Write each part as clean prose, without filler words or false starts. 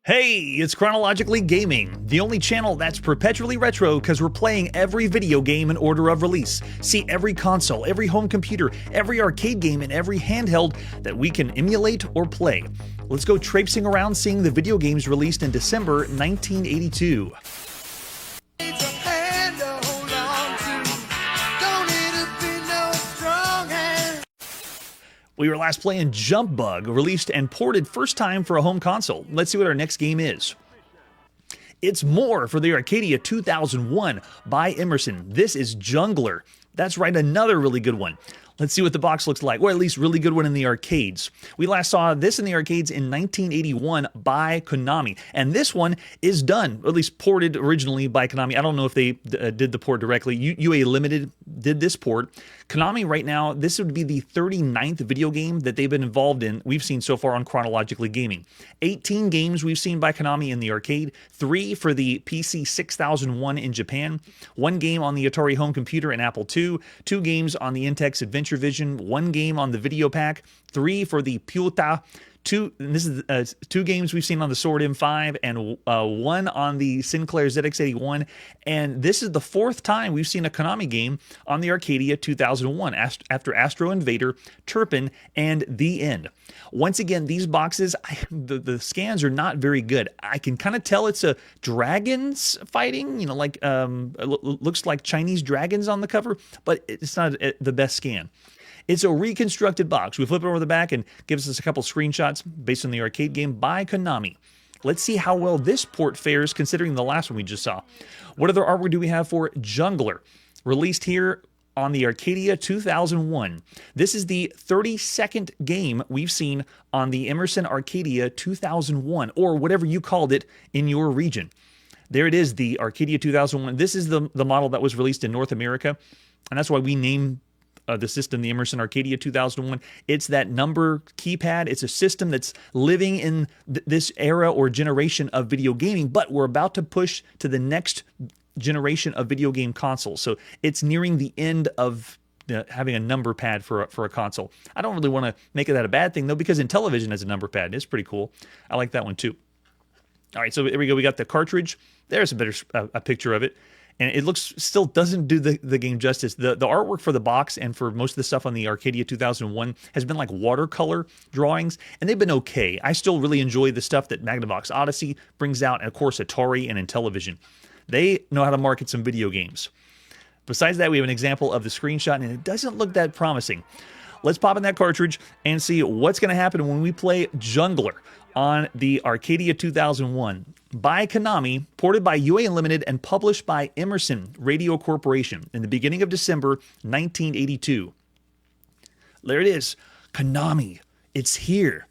Hey, it's Chronologically Gaming, the only channel that's perpetually retro because we're playing every video game in order of release. See every console, every home computer, every arcade game, and every handheld that we can emulate or play. Let's go traipsing around seeing the video games released in December 1982. We were last playing Jump Bug, released and ported first time for a home console. Let's see what our next game is. It's more for the Arcadia 2001 by Emerson. This is Jungler. That's right, another really good one. Let's see what the box looks like, or at least really good one in the arcades. We last saw this in the arcades in 1981 by Konami, and this one is done, or at least ported originally by Konami. I don't know if they did the port directly. UA Limited did this port. Konami right now, this would be the 39th video game that they've been involved in, we've seen so far on Chronologically Gaming. 18 games we've seen by Konami in the arcade, 3 for the PC 6001 in Japan, 1 game on the Atari home computer and Apple II, 2 games on the Intex Adventure Vision, 1 game on the Video Pack, 3 for the Puta, 2 games we've seen on the Sword M5, and 1 on the Sinclair ZX81, and this is the 4th time we've seen a Konami game on the Arcadia 2001 after Astro Invader, Turpin, and The End. Once again, these boxes, the scans are not very good. I can kind of tell it's a dragons fighting, you know, like looks like Chinese dragons on the cover, but it's not the best scan. It's a reconstructed box. We flip it over the back and gives us a couple screenshots based on the arcade game by Konami. Let's see how well this port fares considering the last one we just saw. What other artwork do we have for Jungler? Released here on the Arcadia 2001. This is the 32nd game we've seen on the Emerson Arcadia 2001, or whatever you called it in your region. There it is, the Arcadia 2001. This is the model that was released in North America, and that's why we named the system, the Emerson Arcadia 2001. It's that number keypad. It's a system that's living in this era or generation of video gaming, but we're about to push to the next generation of video game consoles. So it's nearing the end of having a number pad for a console. I don't really want to make that a bad thing, though, because in television as a number pad, it's pretty cool. I like that one, too. All right, so here we go. We got the cartridge. There's a picture of it. And it still doesn't do the game justice. The artwork for the box and for most of the stuff on the Arcadia 2001 has been like watercolor drawings, and they've been okay. I still really enjoy the stuff that Magnavox Odyssey brings out, and of course Atari and Intellivision. They know how to market some video games. Besides that, we have an example of the screenshot, and it doesn't look that promising. Let's pop in that cartridge and see what's going to happen when we play Jungler on the Arcadia 2001 by Konami, ported by UA Unlimited, and published by Emerson Radio Corporation in the beginning of December 1982. There it is, Konami. It's here.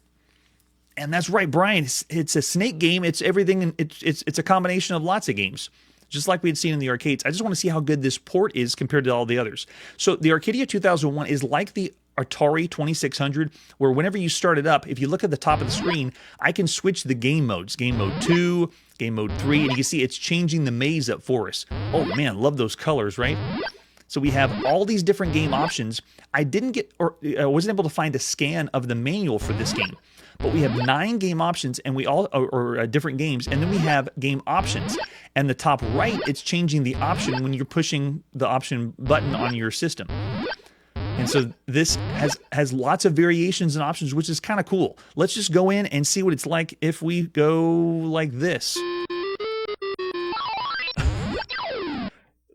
And that's right, Brian. It's a Snake game. It's everything. It's a combination of lots of games, just like we had seen in the arcades. I just want to see how good this port is compared to all the others. So the Arcadia 2001 is like the Atari 2600, where whenever you start it up, if you look at the top of the screen, I can switch the game modes. Game mode 2, game mode 3, and you can see it's changing the maze up for us. Oh man, love those colors, right? So we have all these different game options. I wasn't able to find a scan of the manual for this game, but we have 9 game options, and or different games, and then we have game options. And the top right, it's changing the option when you're pushing the option button on your system. And so this has lots of variations and options, which is kind of cool. Let's just go in and see what it's like if we go like this.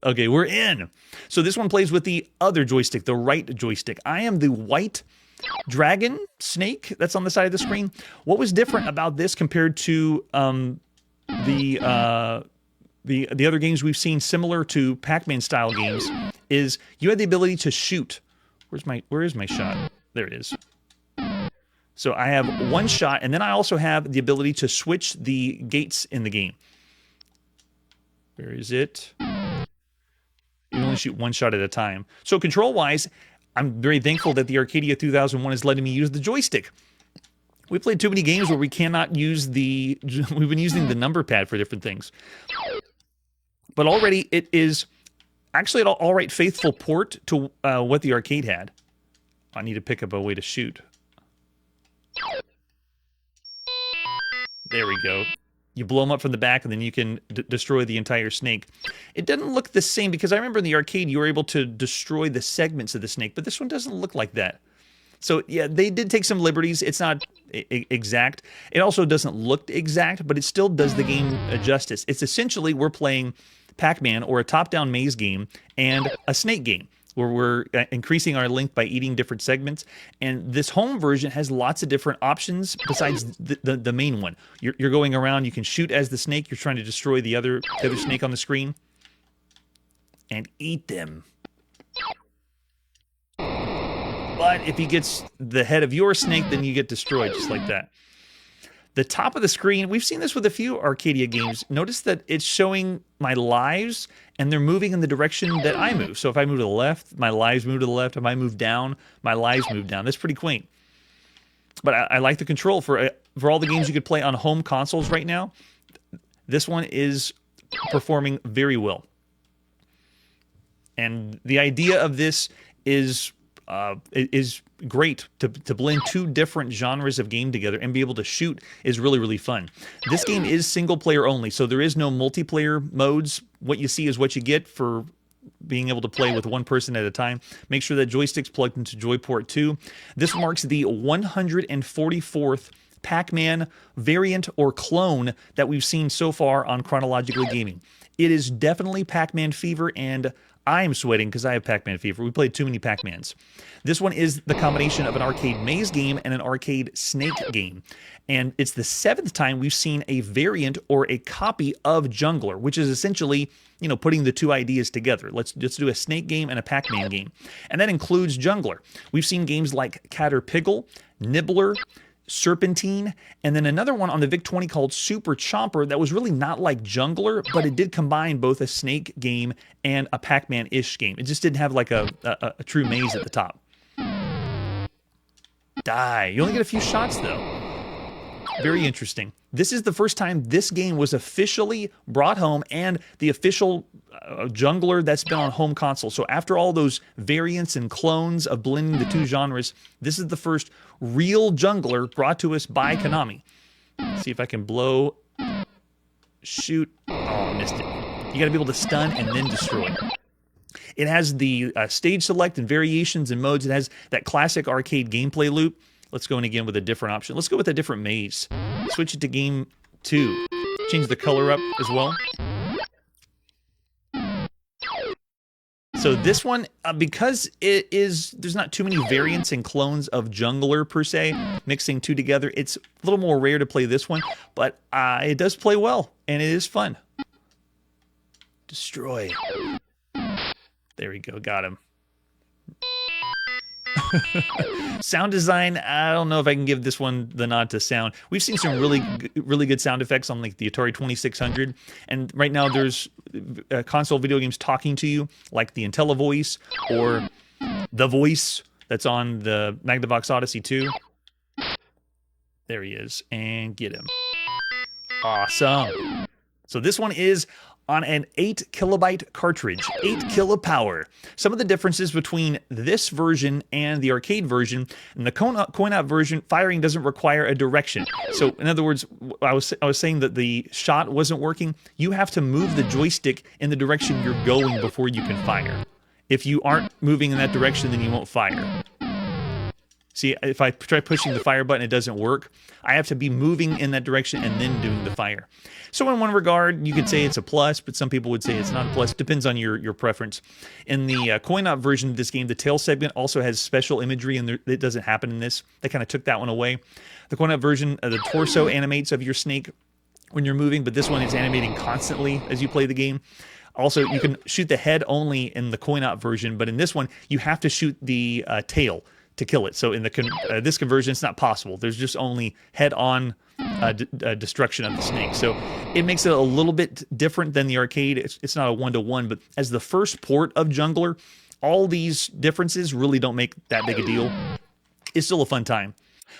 Okay, we're in. So this one plays with the other joystick, the right joystick. I am the white dragon snake that's on the side of the screen. What was different about this compared to the other games we've seen similar to Pac-Man style games is you had the ability to shoot. Where is my shot? There it is. So I have 1 shot, and then I also have the ability to switch the gates in the game. Where is it? You can only shoot 1 shot at a time. So control-wise, I'm very thankful that the Arcadia 2001 is letting me use the joystick. We played too many games where we cannot use we've been using the number pad for different things. But already it is actually an all right faithful port to what the arcade had. I need to pick up a way to shoot. There we go. You blow them up from the back, and then you can destroy the entire snake. It doesn't look the same, because I remember in the arcade you were able to destroy the segments of the snake, but this one doesn't look like that. So yeah, they did take some liberties. It's not exact. It also doesn't look exact, but it still does the game justice. It's essentially we're playing Pac-Man or a top-down maze game and a snake game, where we're increasing our length by eating different segments. And this home version has lots of different options besides the main one. You're going around, you can shoot as the snake, you're trying to destroy the other snake on the screen, and eat them. But if he gets the head of your snake, then you get destroyed just like that. The top of the screen, we've seen this with a few Arcadia games. Notice that it's showing my lives, and they're moving in the direction that I move. So if I move to the left, my lives move to the left. If I move down, my lives move down. That's pretty quaint. But I like the control for all the games you could play on home consoles right now. This one is performing very well. And the idea of this is great to blend two different genres of game together and be able to shoot is really, really fun. This game is single player only, so there is no multiplayer modes. What you see is what you get for being able to play with one person at a time. Make sure that joystick's plugged into Joyport 2. This marks the 144th Pac-Man variant or clone that we've seen so far on Chronologically Gaming. It is definitely Pac-Man fever, and I'm sweating because I have Pac-Man fever. We played too many Pac-Mans. This one is the combination of an arcade maze game and an arcade snake game. And it's the 7th time we've seen a variant or a copy of Jungler, which is essentially, you know, putting the two ideas together. Let's do a snake game and a Pac-Man game. And that includes Jungler. We've seen games like Caterpillar, Nibbler, Serpentine, and then another one on the VIC-20 called Super Chomper that was really not like Jungler, but it did combine both a snake game and a Pac-Man-ish game. It just didn't have like a true maze at the top. Die. You only get a few shots, though. Very interesting. This is the first time this game was officially brought home and the official Jungler that's been on home console. So after all those variants and clones of blending the two genres, this is the first real Jungler brought to us by Konami. Let's see if I can blow, shoot. Oh, I missed it. You got to be able to stun and then destroy. It has the stage select and variations and modes. It has that classic arcade gameplay loop. Let's go in again with a different option. Let's go with a different maze. Switch it to game 2. Change the color up as well. So this one, because there's not too many variants and clones of Jungler per se, mixing two together, it's a little more rare to play this one, but it does play well, and it is fun. Destroy. There we go, got him. Sound design, I don't know if I can give this one the nod to sound. We've seen some really good sound effects on like the Atari 2600, and right now there's console video games talking to you, like the IntelliVoice or the voice that's on the Magnavox Odyssey 2. There he is, and get him. Awesome. So this one is on an 8 kilobyte cartridge, 8 kilopower. Some of the differences between this version and the arcade version, in the coin-op version, firing doesn't require a direction. So in other words, I was saying that the shot wasn't working. You have to move the joystick in the direction you're going before you can fire. If you aren't moving in that direction, then you won't fire. See, if I try pushing the fire button, it doesn't work. I have to be moving in that direction and then doing the fire. So in one regard, you could say it's a plus, but some people would say it's not a plus. It depends on your preference. In the coin-op version of this game, the tail segment also has special imagery, and it doesn't happen in this. They kind of took that one away. The coin-op version, the torso animates of your snake when you're moving, but this one is animating constantly as you play the game. Also, you can shoot the head only in the coin-op version, but in this one, you have to shoot the tail to kill it. So in the this conversion, it's not possible. There's just only head-on destruction of the snake. So it makes it a little bit different than the arcade. It's not a one-to-one, but as the first port of Jungler, all these differences really don't make that big a deal. It's still a fun time.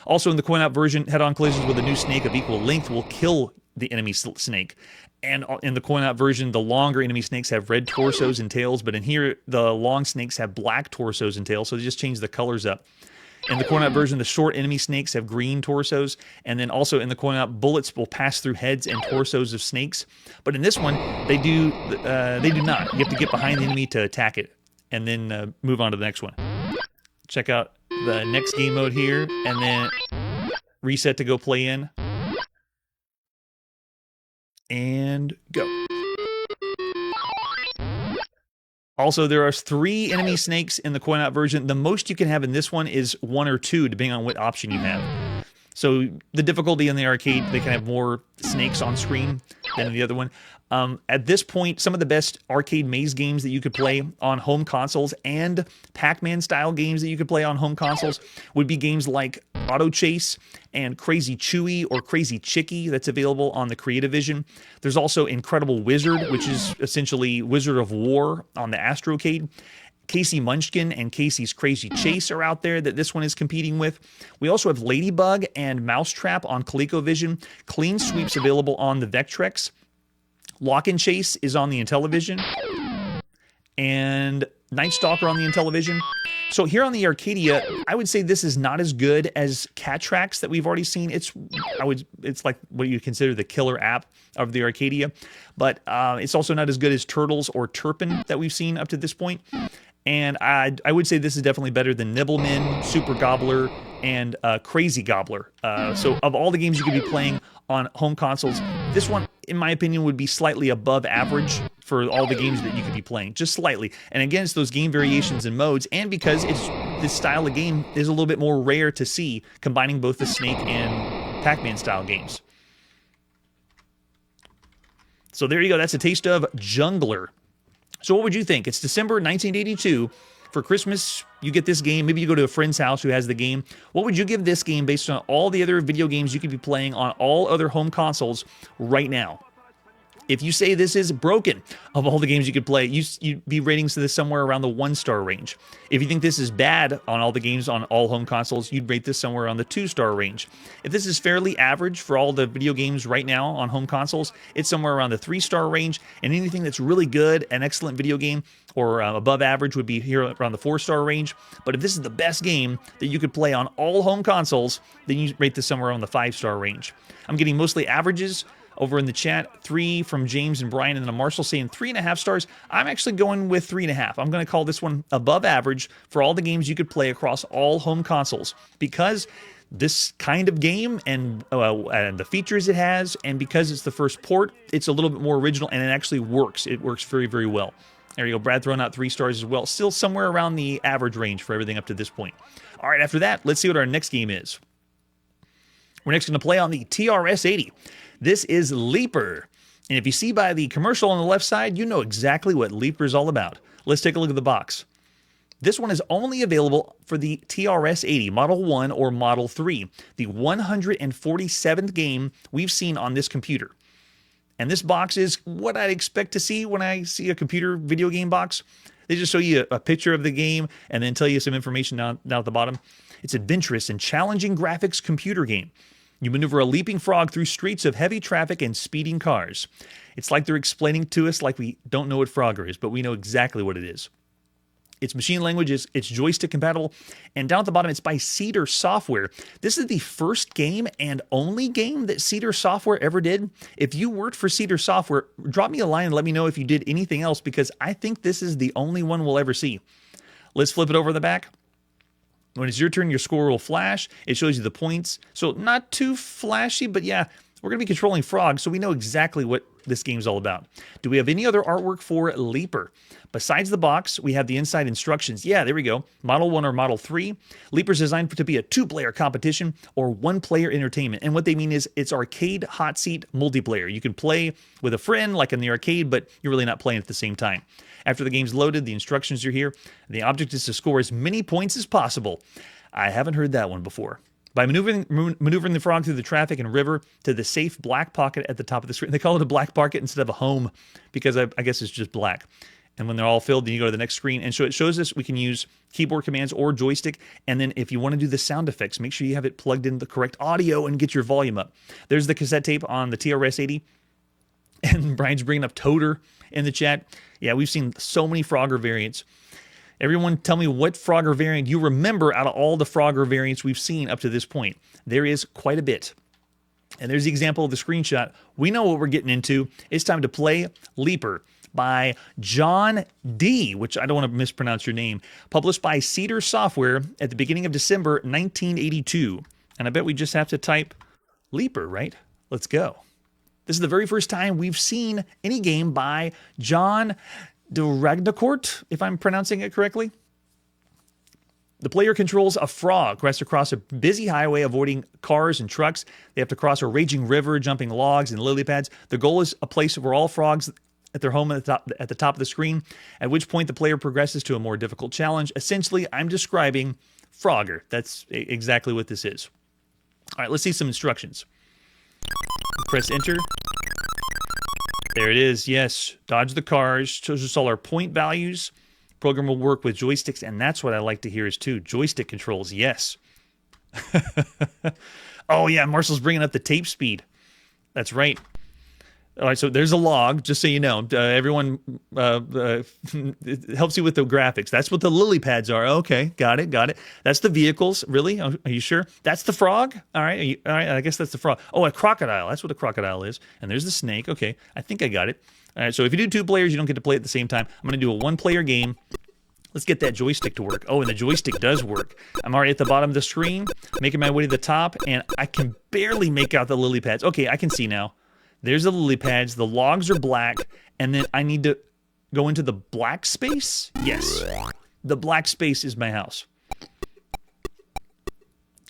Also in the coin-op version, head-on collisions with a new snake of equal length will kill the enemy snake. And in the coin-op version, the longer enemy snakes have red torsos and tails, but in here, the long snakes have black torsos and tails, so they just change the colors up. In the coin-op version, the short enemy snakes have green torsos, and then also in the coin-op, bullets will pass through heads and torsos of snakes. But in this one, they do not. You have to get behind the enemy to attack it, and then move on to the next one. Check out the next game mode here, and then reset to go play in. And go. Also, there are 3 enemy snakes in the coin-op version. The most you can have in this one is 1 or 2, depending on what option you have. So the difficulty in the arcade, they can have more snakes on screen than in the other one. At this point, some of the best arcade maze games that you could play on home consoles and Pac-Man style games that you could play on home consoles would be games like Auto Chase and Crazy Chewy or Crazy Chicky that's available on the Creativision. There's also Incredible Wizard, which is essentially Wizard of War on the Astrocade. Casey Munchkin and Casey's Crazy Chase are out there that this one is competing with. We also have Ladybug and Mousetrap on ColecoVision. Clean Sweeps available on the Vectrex. Lock and Chase is on the Intellivision. And Night Stalker on the Intellivision. So here on the Arcadia, I would say this is not as good as Cat Tracks that we've already seen. It's like what you consider the killer app of the Arcadia, but it's also not as good as Turtles or Turpin that we've seen up to this point. And I would say this is definitely better than Nibbleman, Super Gobbler, and Crazy Gobbler. So of all the games you could be playing on home consoles, this one, in my opinion, would be slightly above average for all the games that you could be playing, just slightly. And again, it's those game variations and modes, and because this style of game is a little bit more rare to see, combining both the Snake and Pac-Man style games. So there you go. That's a taste of Jungler. So what would you think? It's December 1982. For Christmas, you get this game. Maybe you go to a friend's house who has the game. What would you give this game based on all the other video games you could be playing on all other home consoles right now? If you say this is broken of all the games you could play, you'd be rating this somewhere around the 1-star range. If you think this is bad on all the games on all home consoles, you'd rate this somewhere around the 2-star range. If this is fairly average for all the video games right now on home consoles, it's somewhere around the 3-star range. And anything that's really good, an excellent video game, or above average would be here around the 4-star range. But if this is the best game that you could play on all home consoles, then you rate this somewhere around the 5-star range. I'm getting mostly averages over in the chat. 3 from James and Brian, and then a Marshall saying 3.5 stars. I'm actually going with 3.5. I'm going to call this one above average for all the games you could play across all home consoles, because this kind of game and the features it has, and because it's the first port, it's a little bit more original, and it actually works. It works very, very well. There you go. Brad throwing out 3 stars as well. Still somewhere around the average range for everything up to this point. All right, after that, let's see what our next game is. We're next going to play on the TRS-80. This is Leaper. And if you see by the commercial on the left side, you know exactly what Leaper is all about. Let's take a look at the box. This one is only available for the TRS-80, Model 1 or Model 3, the 147th game we've seen on this computer. And this box is what I'd expect to see when I see a computer video game box. They just show you a picture of the game and then tell you some information down at the bottom. It's adventurous and challenging graphics computer game. You maneuver a leaping frog through streets of heavy traffic and speeding cars. It's like they're explaining to us like we don't know what Frogger is, but we know exactly what it is. Its machine language is it's joystick compatible, and down at the bottom it's by Cedar Software. This is the first game and only game that Cedar Software ever did. If you worked for Cedar Software, drop me a line and let me know if you did anything else, because I think this is the only one we'll ever see. Let's flip it over the back. When it's your turn, your score will flash. It shows you the points. So not too flashy, but yeah, we're going to be controlling frogs, so we know exactly what this game's all about. Do we have any other artwork for Leaper? Besides the box, we have the inside instructions. Yeah, there we go. Model 1 or Model 3. Leaper's designed to be a 2-player competition or 1-player entertainment. And what they mean is it's arcade hot seat multiplayer. You can play with a friend like in the arcade, but you're really not playing at the same time. After the game's loaded, the instructions are here. The object is to score as many points as possible. I haven't heard that one before. By maneuvering the frog through the traffic and river to the safe black pocket at the top of the screen. They call it a black pocket instead of a home because I guess it's just black. And when they're all filled, then you go to the next screen. And so it shows us we can use keyboard commands or joystick. And then if you want to do the sound effects, make sure you have it plugged in the correct audio and get your volume up. There's the cassette tape on the TRS-80. And Brian's bringing up Toter in the chat. Yeah, we've seen so many Frogger variants. Everyone tell me what Frogger variant you remember out of all the Frogger variants we've seen up to this point. There is quite a bit. And there's the example of the screenshot. We know what we're getting into. It's time to play Leaper by John D., which I don't want to mispronounce your name, published by Cedar Software at the beginning of December 1982. And I bet we just have to type Leaper, right? Let's go. This is the very first time we've seen any game by John Duragnacourt, if I'm pronouncing it correctly. The player controls a frog who has to cross a busy highway avoiding cars and trucks. They have to cross a raging river, jumping logs and lily pads. The goal is a place where all frogs at their home at the top of the screen, at which point the player progresses to a more difficult challenge. Essentially, I'm describing Frogger. That's exactly what this is. All right, let's see some instructions. Press enter. There it is, yes. Dodge the cars, shows us all our point values. Program will work with joysticks, and that's what I like to hear is too. Joystick controls, yes. Oh yeah, Marcel's bringing up the tape speed. That's right. All right, so there's a log, just so you know. Everyone, it helps you with the graphics. That's what the lily pads are. Okay, got it. That's the vehicles. Really? Are you sure? That's the frog? All right, all right, I guess that's the frog. Oh, a crocodile. That's what a crocodile is. And there's the snake. Okay, I think I got it. All right, so if you do 2 players, you don't get to play at the same time. I'm going to do a 1-player game. Let's get that joystick to work. Oh, and the joystick does work. I'm already at the bottom of the screen, making my way to the top, and I can barely make out the lily pads. Okay, I can see now. There's the lily pads. The logs are black, and then I need to go into the black space. Yes, the black space is my house.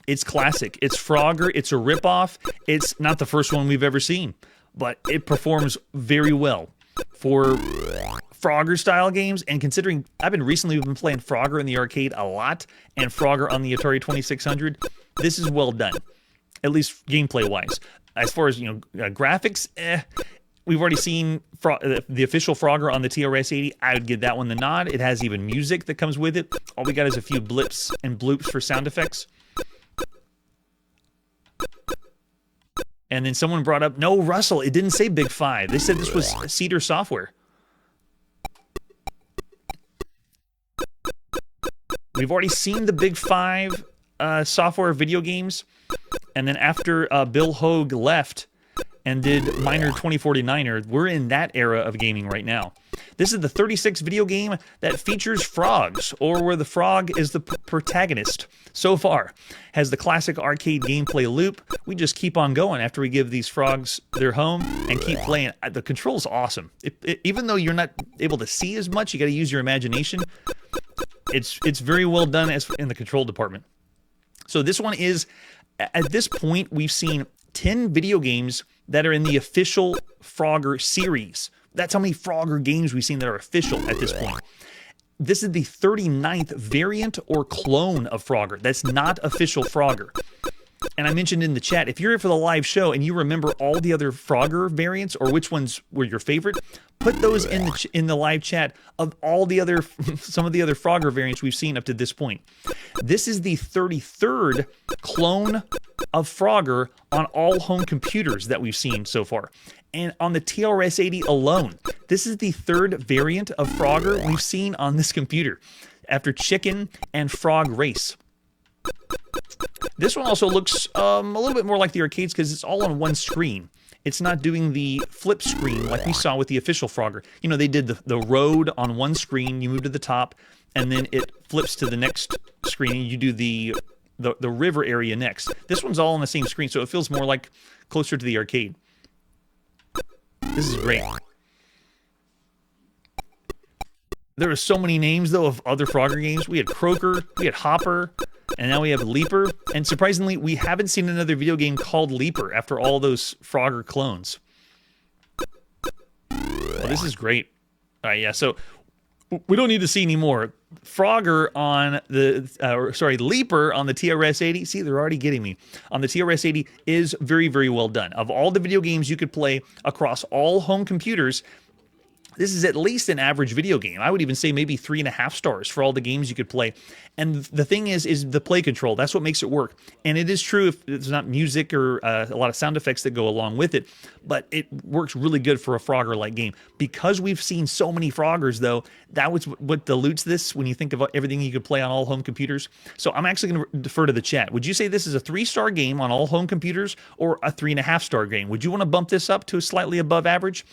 It's classic. It's Frogger. It's a ripoff. It's not the first one we've ever seen, but it performs very well for Frogger style games. And considering I've been playing Frogger in the arcade a lot and Frogger on the Atari 2600, this is well done, at least gameplay wise. As far as graphics, we've already seen the official Frogger on the TRS-80. I would give that one the nod. It has even music that comes with it. All we got is a few blips and bloops for sound effects. And then someone brought up, no, Russell, it didn't say Big 5. They said this was Cedar Software. We've already seen the Big 5 software video games. And then after Bill Hogue left and did Miner 2049er, we're in that era of gaming right now. This is the 36th video game that features frogs, or where the frog is the protagonist. So far, has the classic arcade gameplay loop. We just keep on going after we give these frogs their home and keep playing. The control's awesome. Even though you're not able to see as much, you got to use your imagination. It's very well done in the control department. So this one is, at this point, we've seen 10 video games that are in the official Frogger series. That's how many Frogger games we've seen that are official at this point. This is the 39th variant or clone of Frogger. That's not official Frogger. And I mentioned in the chat, if you're here for the live show and you remember all the other Frogger variants or which ones were your favorite, put those in the live chat of all the other, some of the other Frogger variants we've seen up to this point. This is the 33rd clone of Frogger on all home computers that we've seen so far. And on the TRS-80 alone, this is the 3rd variant of Frogger we've seen on this computer, after Chicken and Frog Race. This one also looks a little bit more like the arcades because it's all on one screen. It's not doing the flip screen like we saw with the official Frogger. You know, they did the road on one screen, you move to the top, and then it flips to the next screen, and you do the river area next. This one's all on the same screen, so it feels more like closer to the arcade. This is great. There are so many names, though, of other Frogger games. We had Croaker, we had Hopper, and now we have Leaper. And surprisingly, we haven't seen another video game called Leaper after all those Frogger clones. Well, this is great. All right, yeah, so we don't need to see any more. Frogger on the, Leaper on the TRS-80. See, they're already getting me. On the TRS-80 is very, very well done. Of all the video games you could play across all home computers, This is at least an average video game. I would even say maybe 3.5 stars for all the games you could play. And the thing is the play control. That's what makes it work. And it is true if there's not music or a lot of sound effects that go along with it, but it works really good for a Frogger-like game. Because we've seen so many Froggers, though, that was what dilutes this when you think of everything you could play on all home computers. So I'm actually going to defer to the chat. Would you say this is a 3-star game on all home computers or a 3.5-star game? Would you want to bump this up to slightly above average?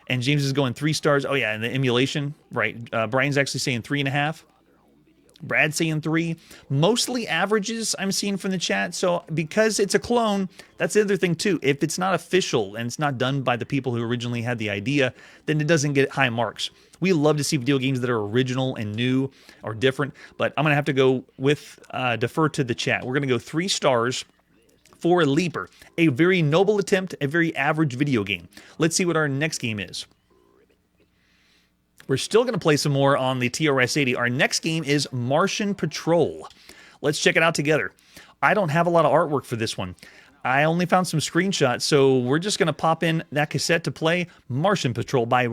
And James is going 3 stars. Oh, yeah, and the emulation, right? Brian's actually saying 3.5. Brad's saying 3. Mostly averages I'm seeing from the chat. So because it's a clone, that's the other thing, too. If it's not official and it's not done by the people who originally had the idea, then it doesn't get high marks. We love to see video games that are original and new or different. But I'm going to have to go with defer to the chat. We're going to go 3 stars. For Leaper, a very noble attempt, a very average video game. Let's see what our next game is. We're still going to play some more on the TRS-80. Our next game is Martian Patrol. Let's check it out together. I don't have a lot of artwork for this one. I only found some screenshots, so we're just going to pop in that cassette to play Martian Patrol by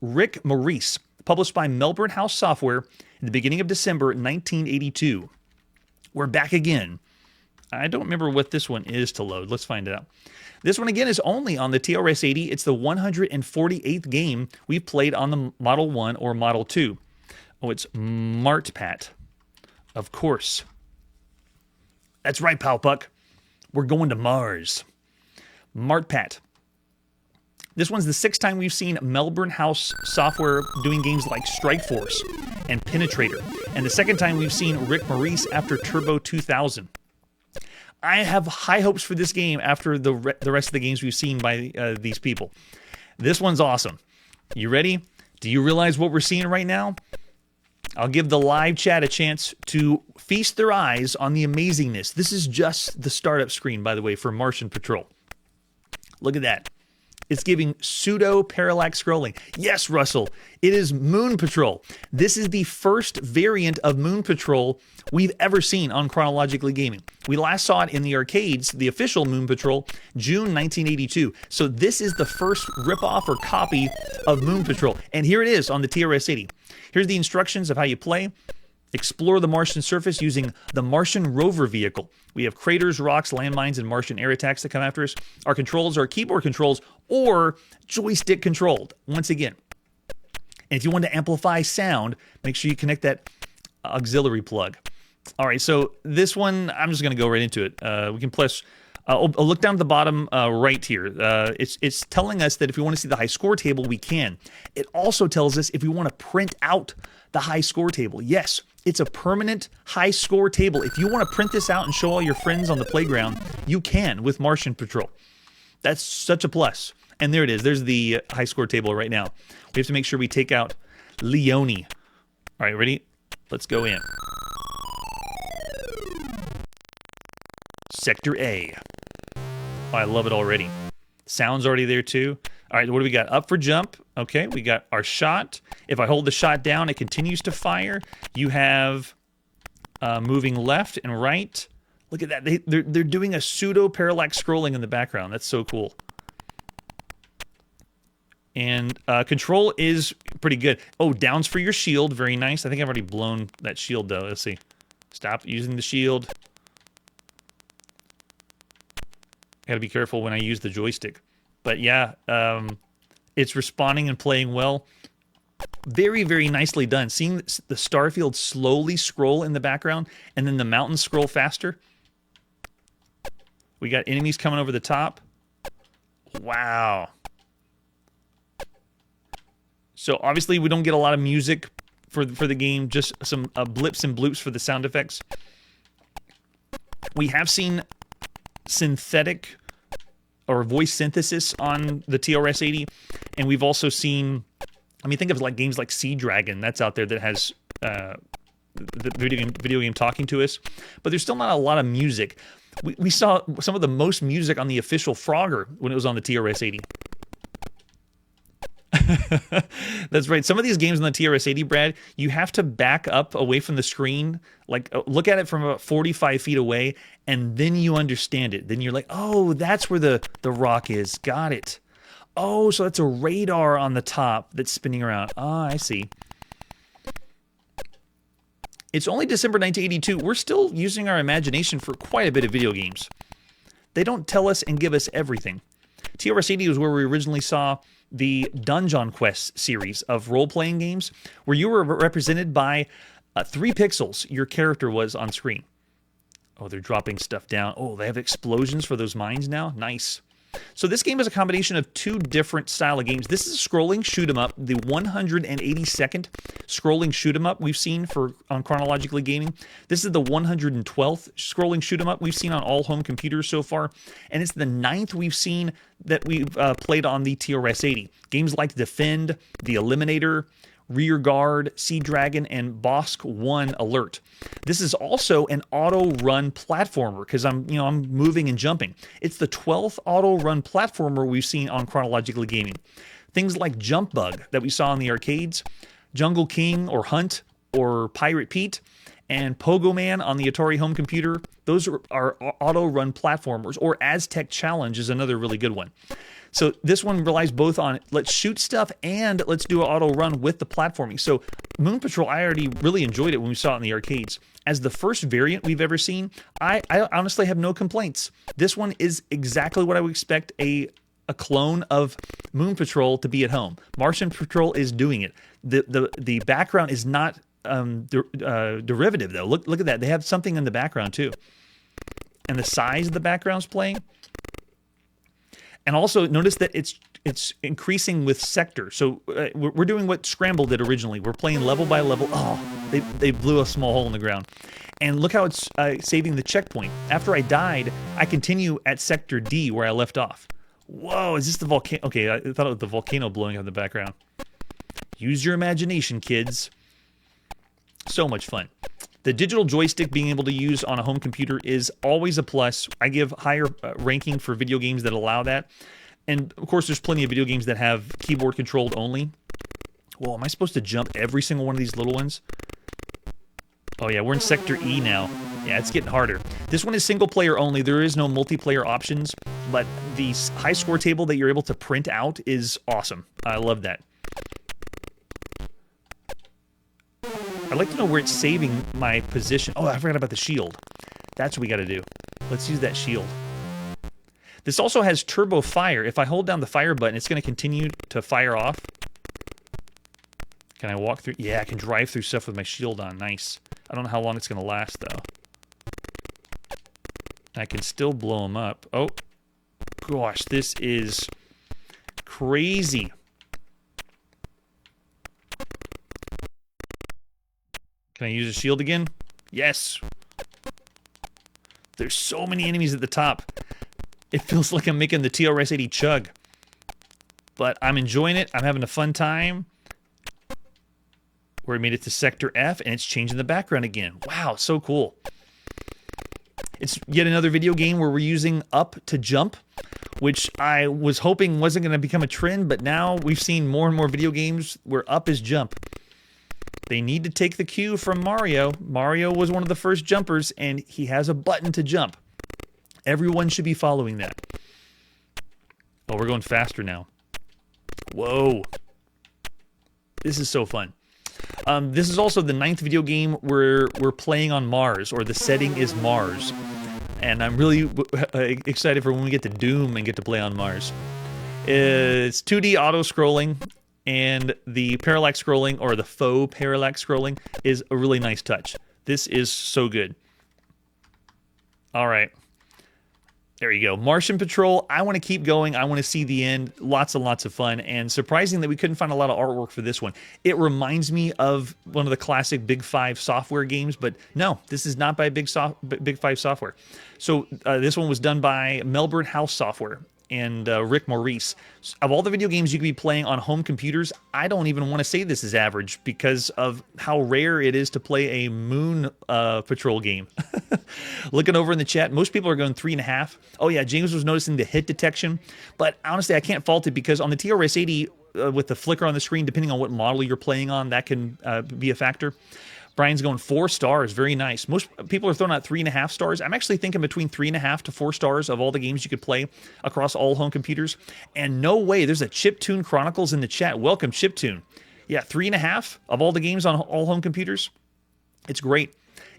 Rick Maurice, published by Melbourne House Software in the beginning of December 1982. We're back again. I don't remember what this one is to load. Let's find it out. This one, again, is only on the TRS-80. It's the 148th game we've played on the Model 1 or Model 2. Oh, it's MartPat. Of course. That's right, Pal Puck. We're going to Mars. MartPat. This one's the 6th time we've seen Melbourne House Software doing games like Strike Force and Penetrator. And the 2nd time we've seen Rick Maurice after Turbo 2000. I have high hopes for this game after the rest of the games we've seen by these people. This one's awesome. You ready? Do you realize what we're seeing right now? I'll give the live chat a chance to feast their eyes on the amazingness. This is just the startup screen, by the way, for Martian Patrol. Look at that. It's giving pseudo-parallax scrolling. Yes, Russell, it is Moon Patrol. This is the first variant of Moon Patrol we've ever seen on Chronologically Gaming. We last saw it in the arcades, the official Moon Patrol, June 1982. So this is the first ripoff or copy of Moon Patrol. And here it is on the TRS-80. Here's the instructions of how you play. Explore the Martian surface using the Martian rover vehicle. We have craters, rocks, landmines, and Martian air attacks that come after us. Our controls are keyboard controls or joystick controlled, once again. And if you want to amplify sound, make sure you connect that auxiliary plug. All right, so this one, I'm just going to go right into it. We can press... I'll look down at the bottom right here. It's telling us that if we want to see the high score table, we can. It also tells us if we want to print out the high score table. Yes, it's a permanent high score table. If you want to print this out and show all your friends on the playground, you can with Martian Patrol. That's such a plus. And there it is. There's the high score table right now. We have to make sure we take out Leone. All right, ready? Let's go in. Sector A. Oh, I love it already. Sound's already there too. All right, what do we got? Up for jump. Okay, we got our shot. If I hold the shot down, it continues to fire. You have moving left and right. Look at that. They're doing a pseudo-parallax scrolling in the background. That's so cool. And control is pretty good. Oh, down's for your shield. Very nice. I think I've already blown that shield, though. Let's see. Stop using the shield. Got to be careful when I use the joystick. But yeah, it's responding and playing well. Very, very nicely done. Seeing the starfield slowly scroll in the background and then the mountains scroll faster. We got enemies coming over the top. Wow. So obviously we don't get a lot of music for the game, just some blips and bloops for the sound effects. We have seen synthetic or voice synthesis on the TRS-80, and we've also seen, I mean, think of like games like Sea Dragon that's out there that has the video game talking to us, but there's still not a lot of music. We saw some of the most music on the official Frogger when it was on the TRS-80. That's right. Some of these games on the TRS-80, Brad, you have to back up away from the screen, like look at it from about 45 feet away, and then you understand it. Then you're like, oh, that's where the rock is. Got it. Oh, so that's a radar on the top that's spinning around. Ah, I see. It's only December 1982. We're still using our imagination for quite a bit of video games. They don't tell us and give us everything. TRS-80 was where we originally saw the Dungeon Quest series of role-playing games, where you were represented by 3 pixels. Your character was on screen. Oh, they're dropping stuff down. Oh, they have explosions for those mines now? Nice. So this game is a combination of 2 different style of games. This is a scrolling shoot 'em up, the 182nd scrolling shoot 'em up we've seen on Chronologically Gaming. This is the 112th scrolling shoot 'em up we've seen on all home computers so far, and it's the 9th we've seen that we've played on the TRS-80. Games like Defend, The Eliminator, Rear Guard, Sea Dragon, and Bosk 1 Alert. This is also an auto-run platformer because I'm moving and jumping. It's the 12th auto-run platformer we've seen on Chronologically Gaming. Things like Jump Bug that we saw in the arcades, Jungle King or Hunt or Pirate Pete, and Pogo Man on the Atari home computer. Those are auto-run platformers, or Aztec Challenge is another really good one. So this one relies both on let's shoot stuff and let's do an auto run with the platforming. So Moon Patrol, I already really enjoyed it when we saw it in the arcades. As the first variant we've ever seen, I honestly have no complaints. This one is exactly what I would expect a clone of Moon Patrol to be at home. Martian Patrol is doing it. The background is not derivative though. Look at that. They have something in the background too. And the size of the background's playing. And also notice that it's increasing with sector. So we're doing what Scramble did originally. We're playing level by level. Oh, they blew a small hole in the ground. And look how it's saving the checkpoint. After I died, I continue at sector D where I left off. Whoa, is this the volcano? Okay, I thought it was the volcano blowing up in the background. Use your imagination, kids. So much fun. The digital joystick being able to use on a home computer is always a plus. I give higher ranking for video games that allow that. And, of course, there's plenty of video games that have keyboard controlled only. Well, am I supposed to jump every single one of these little ones? Oh, yeah, we're in Sector E now. Yeah, it's getting harder. This one is single player only. There is no multiplayer options, but the high score table that you're able to print out is awesome. I love that. I'd like to know where it's saving my position. Oh, I forgot about the shield. That's what we got to do. Let's use that shield. This also has turbo fire. If I hold down the fire button, it's going to continue to fire off. Can I walk through? Yeah, I can drive through stuff with my shield on. Nice. I don't know how long it's going to last, though. I can still blow them up. Oh, gosh, this is crazy. Can I use a shield again? Yes. There's so many enemies at the top. It feels like I'm making the TRS-80 chug. But I'm enjoying it. I'm having a fun time. We made it to Sector F, and it's changing the background again. Wow, so cool. It's yet another video game where we're using up to jump, which I was hoping wasn't going to become a trend, but now we've seen more and more video games where up is jump. They need to take the cue from Mario. Mario was one of the first jumpers, and he has a button to jump. Everyone should be following that. Oh, we're going faster now. Whoa. This is so fun. This is also the 9th video game where we're playing on Mars, or the setting is Mars. And I'm really excited for when we get to Doom and get to play on Mars. It's 2D auto-scrolling. And the parallax scrolling, or the faux parallax scrolling, is a really nice touch. This is so good. All right. There you go. Martian Patrol, I want to keep going. I want to see the end. Lots and lots of fun. And surprising that we couldn't find a lot of artwork for this one. It reminds me of one of the classic Big Five software games, but no, this is not by Big Five software. So this one was done by Melbourne House Software and Rick Maurice. Of all the video games you could be playing on home computers, I don't even want to say this is average because of how rare it is to play a Moon Patrol game. Looking over in the chat, most people are going 3.5. Oh yeah, James was noticing the hit detection, but honestly, I can't fault it because on the TRS-80, with the flicker on the screen, depending on what model you're playing on, that can be a factor. Brian's going 4 stars. Very nice. Most people are throwing out 3.5 stars. I'm actually thinking between 3.5 to 4 stars of all the games you could play across all home computers. And no way, there's a Chiptune Chronicles in the chat. Welcome, Chiptune. Yeah, 3.5 of all the games on all home computers. It's great.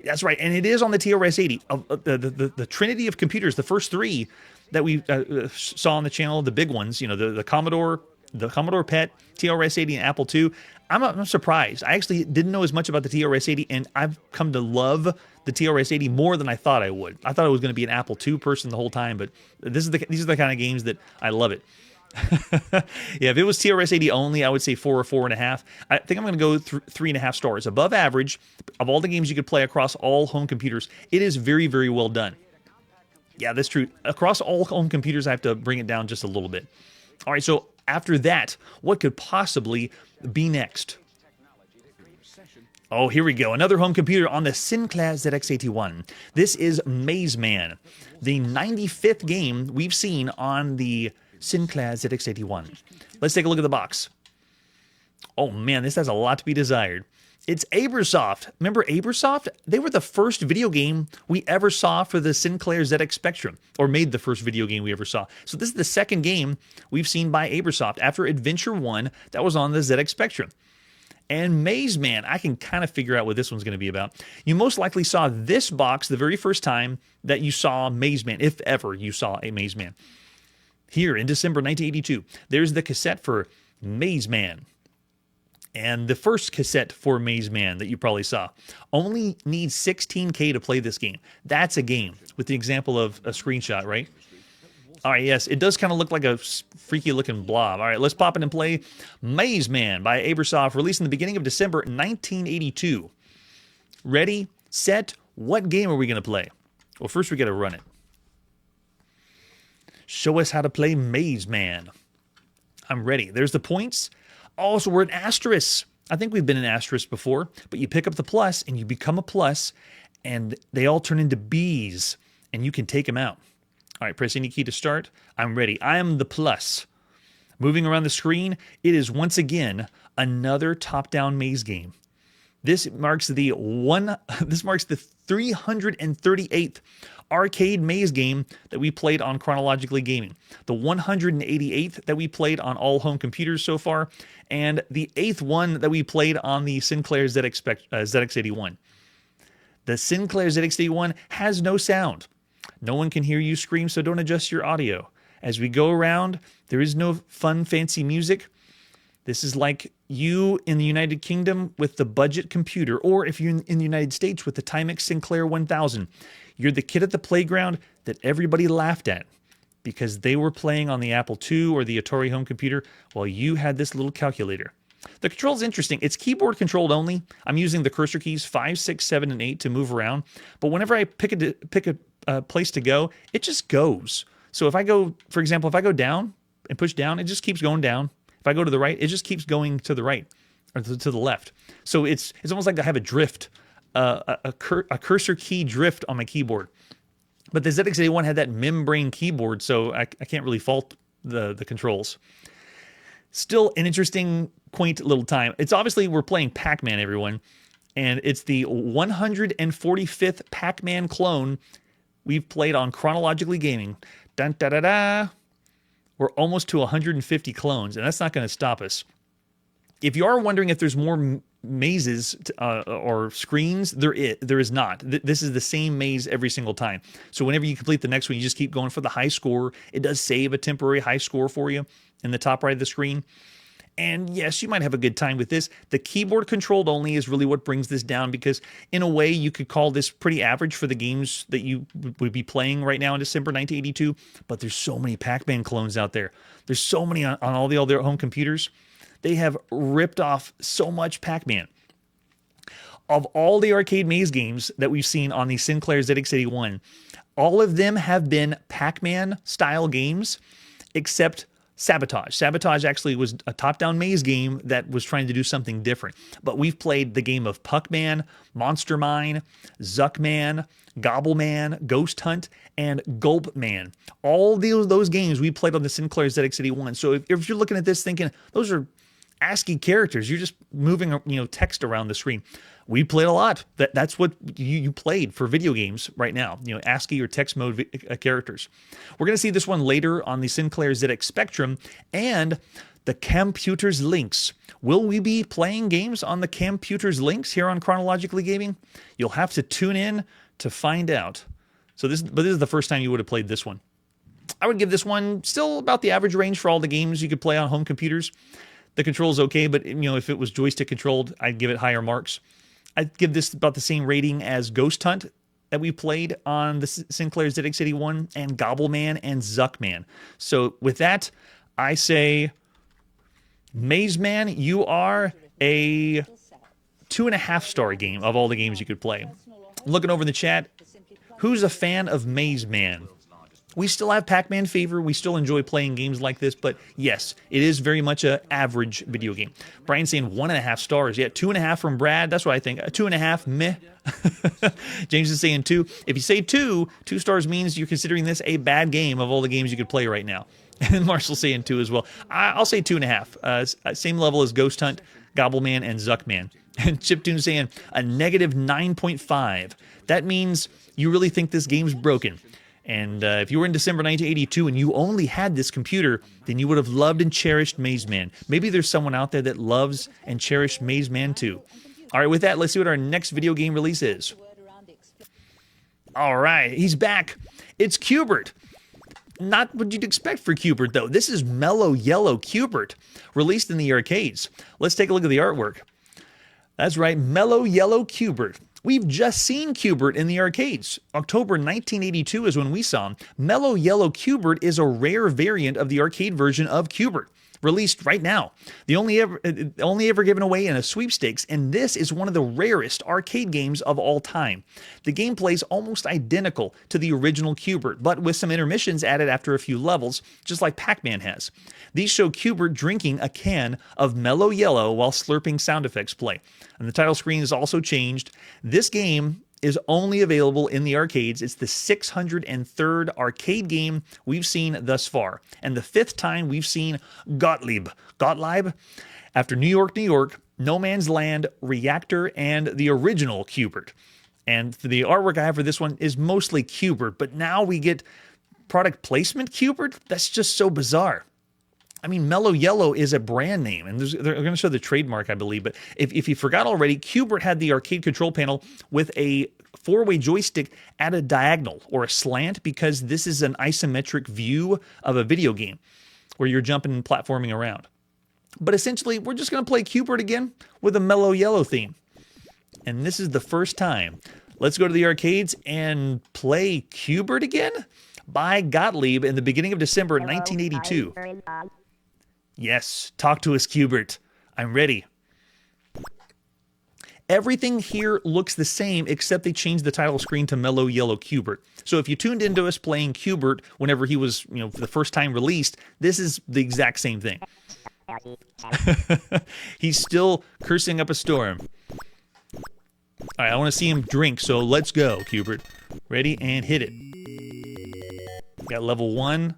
That's right, and it is on the TRS-80. The trinity of computers, the first 3 that we saw on the channel, the big ones, you know, the Commodore PET, TRS-80, and Apple II. I'm surprised. I actually didn't know as much about the TRS-80, and I've come to love the TRS-80 more than I thought I would. I thought I was going to be an Apple II person the whole time, but these are the kind of games that I love it. Yeah, if it was TRS-80 only, I would say 4 or 4.5. I think I'm going to go 3.5 stars. Above average of all the games you could play across all home computers. It is very, very well done. Yeah, that's true. Across all home computers, I have to bring it down just a little bit. All right, so after that, what could possibly be next? Oh, here we go. Another home computer on the Sinclair ZX81. This is Mazeman, the 95th game we've seen on the Sinclair ZX81. Let's take a look at the box. Oh man, this has a lot to be desired. It's Abersoft. Remember Abersoft? They were the first video game we ever saw for the Sinclair ZX Spectrum, or made the first video game we ever saw. So this is the second game we've seen by Abersoft after Adventure 1 that was on the ZX Spectrum. And Mazeman, I can kind of figure out what this one's going to be about. You most likely saw this box the very first time that you saw Mazeman, if ever you saw a Mazeman. Here in December 1982, there's the cassette for Mazeman. And the first cassette for Mazeman that you probably saw. Only needs 16K to play this game. That's a game, with the example of a screenshot, right? All right, yes, it does kind of look like a freaky looking blob. All right, let's pop in and play Mazeman by Abersoft, released in the beginning of December 1982. Ready, set, what game are we going to play? Well, first we got to run it. Show us how to play Mazeman. I'm ready. There's the points. Oh, so we're an asterisk. I think we've been an asterisk before, but you pick up the plus and you become a plus, and they all turn into B's, and you can take them out. All right, press any key to start. I'm ready. I am the plus. Moving around the screen, it is once again another top-down maze game. This marks the 338th arcade maze game that we played on Chronologically Gaming, the 188th that we played on all home computers so far, and the 8th one that we played on the Sinclair ZX81. The Sinclair ZX81 has no sound. No one can hear you scream, so don't adjust your audio. As we go around, there is no fun, fancy music. This is like you in the United Kingdom with the budget computer, or if you're in the United States with the Timex Sinclair 1000. You're the kid at the playground that everybody laughed at because they were playing on the Apple II or the Atari home computer while you had this little calculator. The control is interesting. It's keyboard controlled only. I'm using the cursor keys 5, 6, 7, and 8 to move around. But whenever I pick a place to go, it just goes. So if I go, for example, if I go down and push down, it just keeps going down. If I go to the right, it just keeps going to the right or to the left. So it's almost like I have a drift, a cursor key drift on my keyboard. But the ZX81 had that membrane keyboard, so I can't really fault the controls. Still an interesting, quaint little time. It's obviously we're playing Pac-Man, everyone, and it's the 145th Pac-Man clone we've played on Chronologically Gaming. Dun da da da. We're almost to 150 clones, and that's not going to stop us. If you are wondering if there's more mazes or screens, there is not. This is the same maze every single time. So whenever you complete the next one, you just keep going for the high score. It does save a temporary high score for you in the top right of the screen. And yes, you might have a good time with this. The keyboard controlled only is really what brings this down, because in a way you could call this pretty average for the games that you would be playing right now in December 1982. But there's so many Pac-Man clones out there. There's so many on all their home computers. They have ripped off so much Pac-Man. Of all the arcade maze games that we've seen on the Sinclair ZX81, all of them have been Pac-Man style games, except Sabotage. Sabotage actually was a top-down maze game that was trying to do something different. But we've played the game of Puckman, Monster Mine, Zuckman, Gobbleman, Ghost Hunt, and Gulpman. All those games we played on the Sinclair ZX81. So if you're looking at this thinking, those are ASCII characters, you're just moving text around the screen. We played a lot. That's what you played for video games right now. You know, ASCII or text mode characters. We're going to see this one later on the Sinclair ZX Spectrum and the Computer's Links. Will we be playing games on the Computer's Links here on Chronologically Gaming? You'll have to tune in to find out. But this is the first time you would have played this one. I would give this one still about the average range for all the games you could play on home computers. The control's okay, but you know, if it was joystick controlled, I'd give it higher marks. I'd give this about the same rating as Ghost Hunt that we played on the Sinclair ZX81 and Gobbleman and Zuckman. So with that, I say, Mazeman, you are a 2.5-star game of all the games you could play. Looking over in the chat, who's a fan of Mazeman? We still have Pac-Man fever. We still enjoy playing games like this, but yes, it is very much an average video game. Brian's saying 1.5 stars. Yeah, 2.5 from Brad. That's what I think. 2.5, meh. James is saying 2. If you say 2 stars means you're considering this a bad game of all the games you could play right now. And Marshall's saying 2 as well. I'll say 2.5. Same level as Ghost Hunt, Gobbleman, and Zuckman. And Chiptune's saying a negative 9.5. That means you really think this game's broken. And if you were in December 1982 and you only had this computer, then you would have loved and cherished Mazeman. Maybe there's someone out there that loves and cherished Mazeman too. All right, with that, let's see what our next video game release is. All right, he's back. It's Q*bert. Not what you'd expect for Q*bert, though. This is Mello Yello Q*bert, released in the arcades. Let's take a look at the artwork. That's right, Mello Yello Q*bert. We've just seen Q*bert in the arcades. October 1982 is when we saw him. Mello Yello Q*bert is a rare variant of the arcade version of Q*bert, released right now. The only ever given away in a sweepstakes, and this is one of the rarest arcade games of all time. The gameplay is almost identical to the original Q*bert, but with some intermissions added after a few levels, just like Pac-Man has. These show Q*bert drinking a can of Mello Yello while slurping sound effects play. And the title screen is also changed. This game is only available in the arcades. It's the 603rd arcade game we've seen thus far, and the 5th time we've seen Gottlieb. After New York, No Man's Land, Reactor, and the original Q*bert. And the artwork I have for this one is mostly Q*bert, but now we get product placement Q*bert? That's just so bizarre. I mean, Mello Yello is a brand name, and they're going to show the trademark, I believe. But if you forgot already, Q*bert had the arcade control panel with a 4-way joystick at a diagonal or a slant, because this is an isometric view of a video game where you're jumping and platforming around. But essentially, we're just going to play Q*bert again with a Mello Yello theme. And this is the first time. Let's go to the arcades and play Q*bert again by Gottlieb in the beginning of December 1982. Yes, talk to us, Q*bert. I'm ready. Everything here looks the same, except they changed the title screen to Mello Yello Q*bert. So if you tuned into us playing Q*bert whenever he was, for the first time released, this is the exact same thing. He's still cursing up a storm. All right, I want to see him drink, so let's go, Q*bert. Ready, and hit it. Got level 1.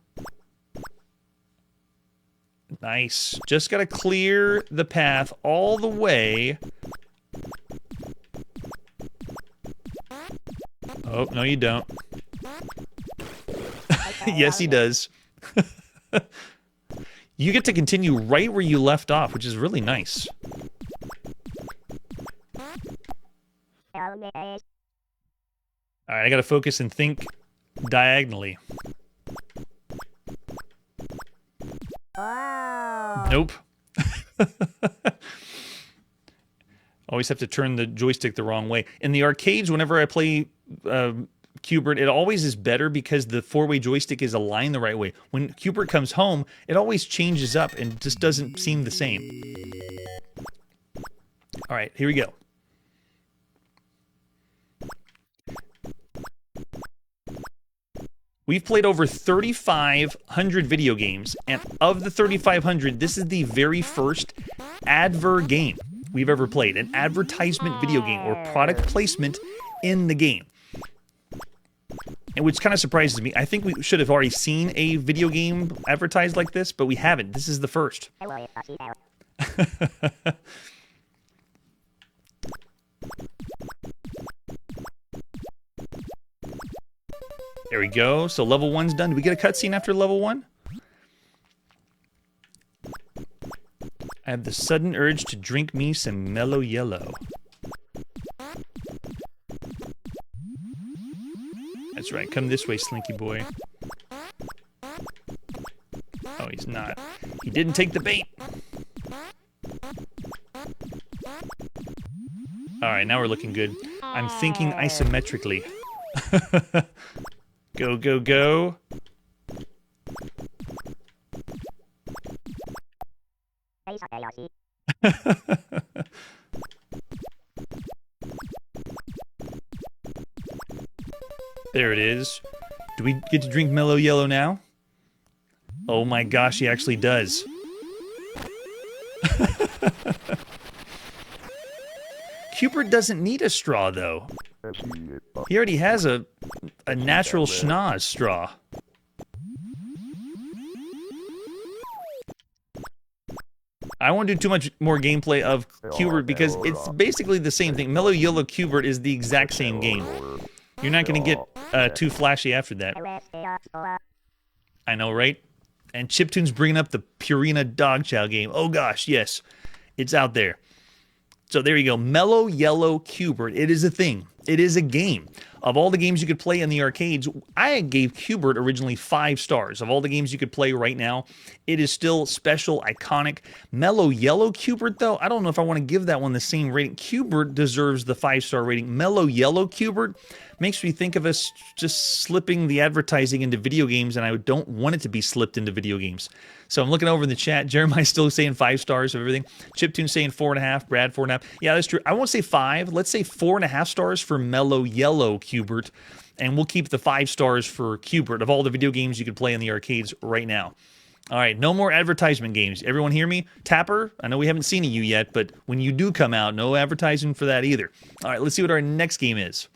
Nice. Just got to clear the path all the way. Oh, no you don't. Yes, he does. You get to continue right where you left off, which is really nice. Alright, I got to focus and think diagonally. Nope. Always have to turn the joystick the wrong way. In the arcades, whenever I play Q*bert, it always is better because the 4-way joystick is aligned the right way. When Q*bert comes home, it always changes up and just doesn't seem the same. All right, here we go. We've played over 3,500 video games, and of the 3,500, this is the very first adver game we've ever played, an advertisement video game or product placement in the game. And which kind of surprises me. I think we should have already seen a video game advertised like this, but we haven't. This is the first. There we go. So level 1's done. Do we get a cutscene after level 1? I have the sudden urge to drink me some Mello Yello. That's right. Come this way, Slinky boy. Oh, he's not. He didn't take the bait. Alright, now we're looking good. I'm thinking isometrically. Go, go, go. There it is. Do we get to drink Mello Yello now? Oh my gosh, he actually does. Cubert doesn't need a straw, though. He already has a natural schnoz straw. I won't do too much more gameplay of Cubert because it's basically the same thing. Mello Yello Cubert is the exact same game. You're not going to get too flashy after that. I know, right? And Chiptune's bringing up the Purina Dog Chow game. Oh gosh, yes. It's out there. So there you go. Mello Yello Cubert. It is a thing. It is a game. Of all the games you could play in the arcades, I gave Cubert originally 5 stars. Of all the games you could play right now, it is still special, iconic. Mello Yello Cubert, though, I don't know if I want to give that one the same rating. Cubert deserves the 5-star rating. Mello Yello Cubert makes me think of us just slipping the advertising into video games, and I don't want it to be slipped into video games. So I'm looking over in the chat. Jeremiah's still saying 5 stars of everything. Chiptune's saying 4.5. Brad, 4.5. Yeah, that's true. I won't say 5. Let's say 4.5 stars for Mello Yello Cubert, and we'll keep the 5 stars for Cubert of all the video games you could play in the arcades right now. All right, no more advertisement games. Everyone hear me? Tapper, I know we haven't seen you yet, but when you do come out, no advertising for that either. All right, let's see what our next game is.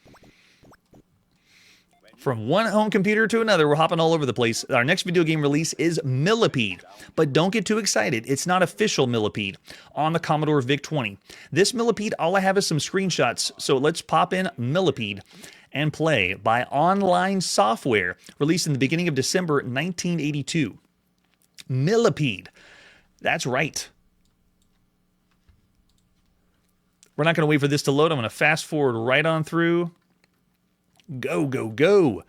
From one home computer to another, we're hopping all over the place. Our next video game release is Millipede. But don't get too excited. It's not official Millipede on the Commodore VIC-20. This Millipede, all I have is some screenshots. So let's pop in Millipede and play by Online Software, released in the beginning of December 1982. Millipede. That's right. We're not going to wait for this to load. I'm going to fast forward right on through. Go, go, go.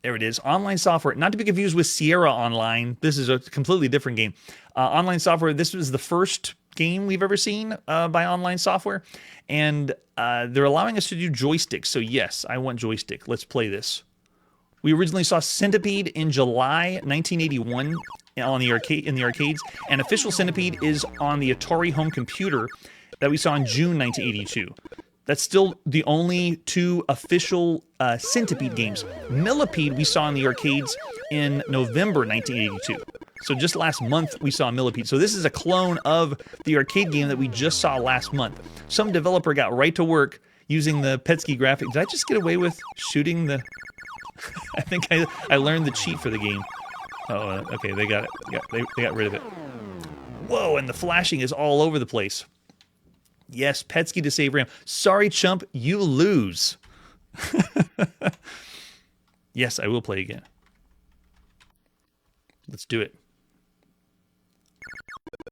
There it is. Online Software. Not to be confused with Sierra Online. This is a completely different game. Online Software, this was the first game we've ever seen by Online Software. And they're allowing us to do joysticks. So yes, I want joystick. Let's play this. We originally saw Centipede in July 1981 on the in the arcades. And official Centipede is on the Atari home computer that we saw in June 1982. That's still the only 2 official Centipede games. Millipede we saw in the arcades in November 1982. So just last month we saw Millipede. So this is a clone of the arcade game that we just saw last month. Some developer got right to work using the Petsky graphics. Did I just get away with shooting the... I think I learned the cheat for the game. Oh, okay, they got it. They got rid of it. Whoa, and the flashing is all over the place. Yes, Petsky to save RAM. Sorry, chump, you lose. Yes, I will play again. Let's do it.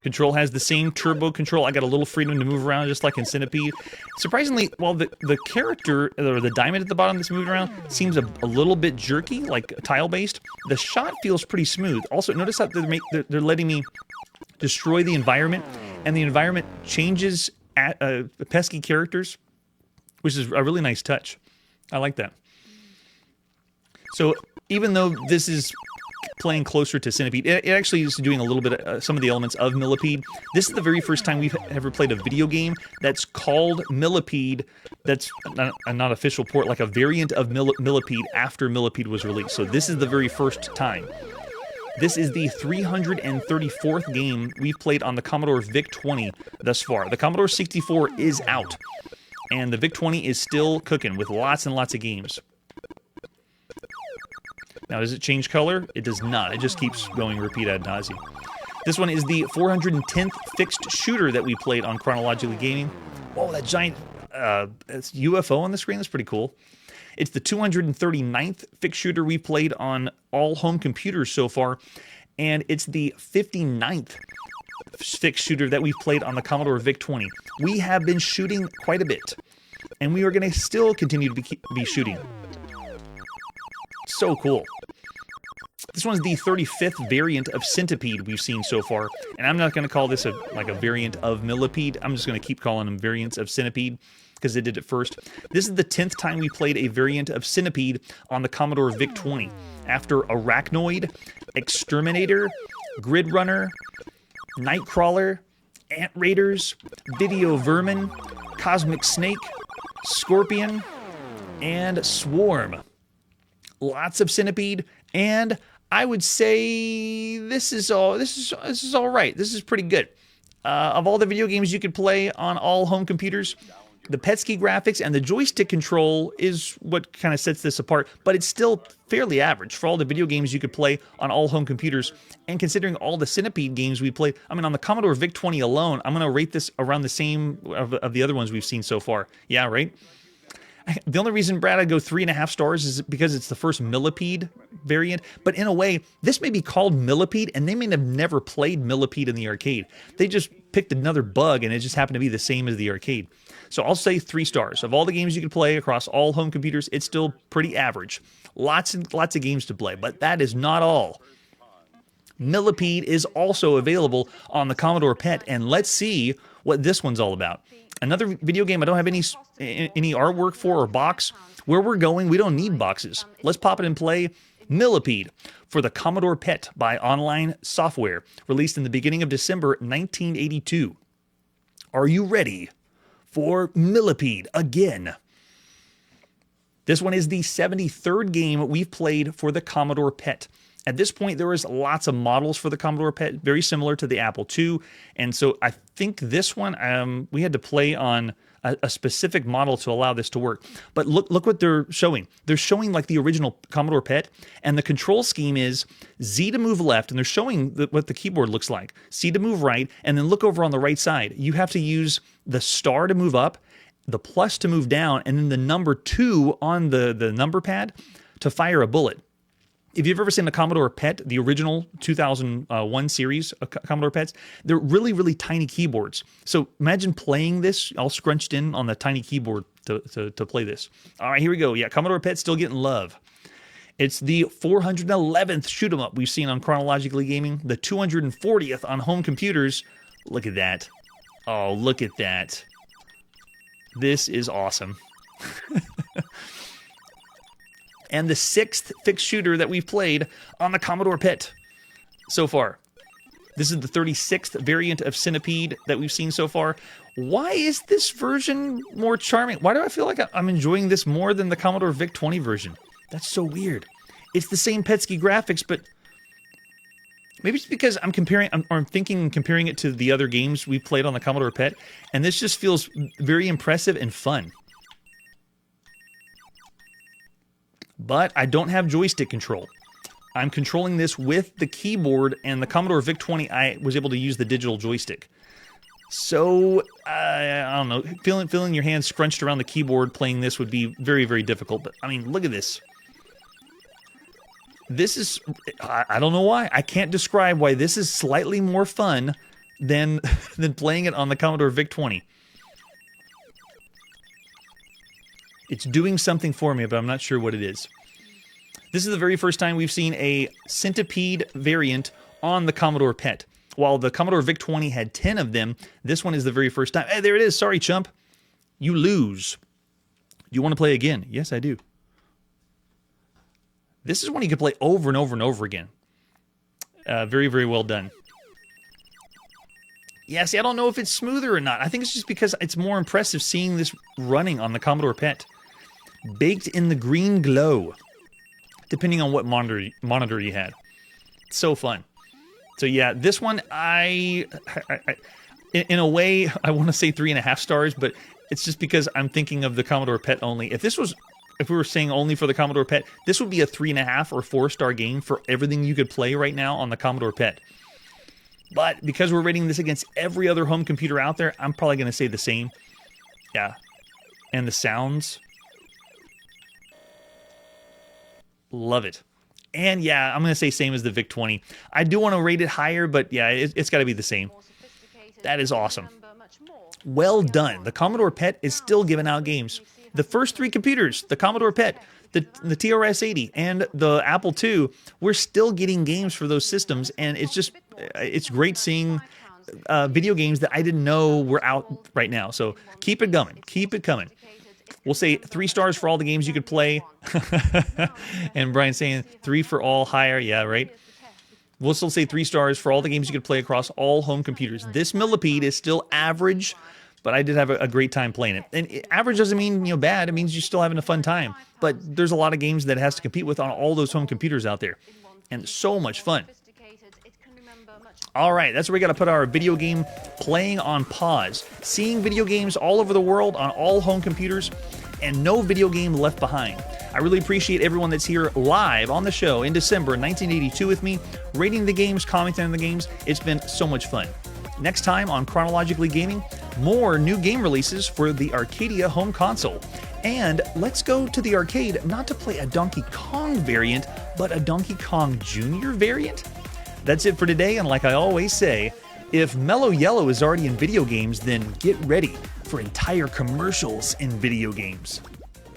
Control has the same turbo control. I got a little freedom to move around just like in Centipede. Surprisingly, while the character, or the diamond at the bottom that's moving around, seems a little bit jerky, like tile-based, the shot feels pretty smooth. Also, notice how they're letting me destroy the environment, and the environment changes pesky characters, which is a really nice touch. I like that. So even though this is playing closer to Centipede, it actually is doing a little bit of some of the elements of Millipede. This is the very first time we've ever played a video game that's called Millipede, that's not official port, like a variant of Millipede after Millipede was released. So this is the very first time. This is the 334th game we've played on the Commodore VIC-20 thus far. The Commodore 64 is out, and the VIC-20 is still cooking with lots and lots of games. Now, does it change color? It does not. It just keeps going repeat ad nauseum. This one is the 410th fixed shooter that we played on Chronologically Gaming. Whoa, that giant UFO on the screen? That's pretty cool. It's the 239th fixed shooter we've played on all home computers so far, and it's the 59th fixed shooter that we've played on the Commodore VIC-20. We have been shooting quite a bit, and we are going to still continue to be shooting. So cool. This one's the 35th variant of Centipede we've seen so far, and I'm not going to call this like a variant of Millipede. I'm just going to keep calling them variants of Centipede because they did it first. This is the 10th time we played a variant of Centipede on the Commodore VIC-20. After Arachnoid, Exterminator, Grid Runner, Nightcrawler, Ant Raiders, Video Vermin, Cosmic Snake, Scorpion, and Swarm. Lots of Centipede, and I would say this is all right. This is pretty good. Of all the video games you could play on all home computers, the PET graphics and the joystick control is what kind of sets this apart, but it's still fairly average for all the video games you could play on all home computers. And considering all the Centipede games we played, I mean, on the Commodore VIC-20 alone, I'm going to rate this around the same of the other ones we've seen so far. Yeah, right? The only reason, Brad, I'd go 3.5 stars is because it's the first Millipede variant. But in a way, this may be called Millipede, and they may have never played Millipede in the arcade. They just picked another bug, and it just happened to be the same as the arcade. So I'll say 3 stars. Of all the games you could play across all home computers, it's still pretty average. Lots and lots of games to play, but that is not all. Millipede is also available on the Commodore PET, and let's see what this one's all about. Another video game I don't have any artwork for or box. Where we're going, we don't need boxes. Let's pop it and play Millipede for the Commodore PET by Online Software, released in the beginning of December 1982. Are you ready for Millipede again? This one is the 73rd game we've played for the Commodore PET. At this point, there was lots of models for the Commodore PET, very similar to the Apple II, and so I think this one, we had to play on a specific model to allow this to work. But look what they're showing. They're showing like the original Commodore PET, and the control scheme is Z to move left, and they're showing what the keyboard looks like. C to move right, and then look over on the right side. You have to use the star to move up, the plus to move down, and then the number 2 on the number pad to fire a bullet. If you've ever seen the Commodore PET, the original 2001 series of Commodore PETs, they're really, really tiny keyboards. So imagine playing this all scrunched in on the tiny keyboard to play this. All right, here we go. Yeah, Commodore PET still getting love. It's the 411th shoot 'em up we've seen on Chronologically Gaming, the 240th on home computers. Look at that. Oh, look at that. This is awesome. And the 6th fixed shooter that we've played on the Commodore PET so far. This is the 36th variant of Centipede that we've seen so far. Why is this version more charming? Why do I feel like I'm enjoying this more than the Commodore VIC-20 version? That's so weird. It's the same Petsky graphics, but maybe it's because I'm comparing it to the other games we played on the Commodore PET, and this just feels very impressive and fun. But I don't have joystick control. I'm controlling this with the keyboard, and the Commodore VIC-20, I was able to use the digital joystick. So, I don't know, feeling your hands scrunched around the keyboard playing this would be very, very difficult. But, I mean, look at this. This is, I don't know why. I can't describe why this is slightly more fun than playing it on the Commodore VIC-20. It's doing something for me, but I'm not sure what it is. This is the very first time we've seen a Centipede variant on the Commodore PET. While the Commodore VIC-20 had 10 of them, this one is the very first time. Hey, there it is. Sorry, chump. You lose. Do you want to play again? Yes, I do. This is one you can play over and over and over again. Very, very well done. Yeah, see, I don't know if it's smoother or not. I think it's just because it's more impressive seeing this running on the Commodore PET. Baked in the green glow, depending on what monitor you had. It's so fun. So yeah, this one, in a way, I want to say 3.5 stars, but it's just because I'm thinking of the Commodore PET only. If we were saying only for the Commodore PET, this would be a 3.5 or 4-star game for everything you could play right now on the Commodore PET. But because we're rating this against every other home computer out there, I'm probably going to say the same. Yeah. And the sounds. Love it. And yeah, I'm going to say same as the VIC-20. I do want to rate it higher, but yeah, it's got to be the same. That is awesome. Well done. The Commodore PET is still giving out games. The first 3 computers, the Commodore PET, the TRS-80, and the Apple II, we're still getting games for those systems, and it's great seeing video games that I didn't know were out right now. So keep it coming. Keep it coming. We'll say 3 stars for all the games you could play. And Brian saying 3 for all higher. Yeah, right. We'll still say 3 stars for all the games you could play across all home computers. This Millipede is still average, but I did have a great time playing it. And average doesn't mean bad. It means you're still having a fun time. But there's a lot of games that it has to compete with on all those home computers out there. And so much fun. All right, that's where we got to put our video game playing on pause. Seeing video games all over the world on all home computers, and no video game left behind. I really appreciate everyone that's here live on the show in December 1982 with me, rating the games, commenting on the games. It's been so much fun. Next time on Chronologically Gaming, more new game releases for the Arcadia home console. And let's go to the arcade, not to play a Donkey Kong variant, but a Donkey Kong Jr. variant. That's it for today, and like I always say, if Mello Yello is already in video games, then get ready for entire commercials in video games.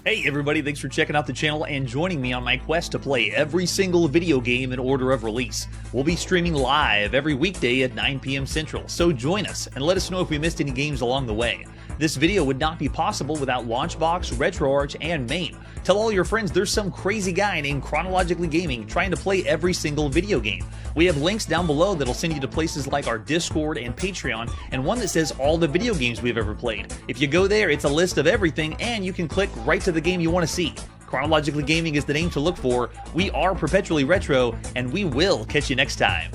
Hey everybody, thanks for checking out the channel and joining me on my quest to play every single video game in order of release. We'll be streaming live every weekday at 9 p.m. Central, so join us and let us know if we missed any games along the way. This video would not be possible without Launchbox, RetroArch, and MAME. Tell all your friends there's some crazy guy named Chronologically Gaming trying to play every single video game. We have links down below that'll send you to places like our Discord and Patreon, and one that says all the video games we've ever played. If you go there, it's a list of everything, and you can click right to the game you want to see. Chronologically Gaming is the name to look for. We are perpetually retro, and we will catch you next time.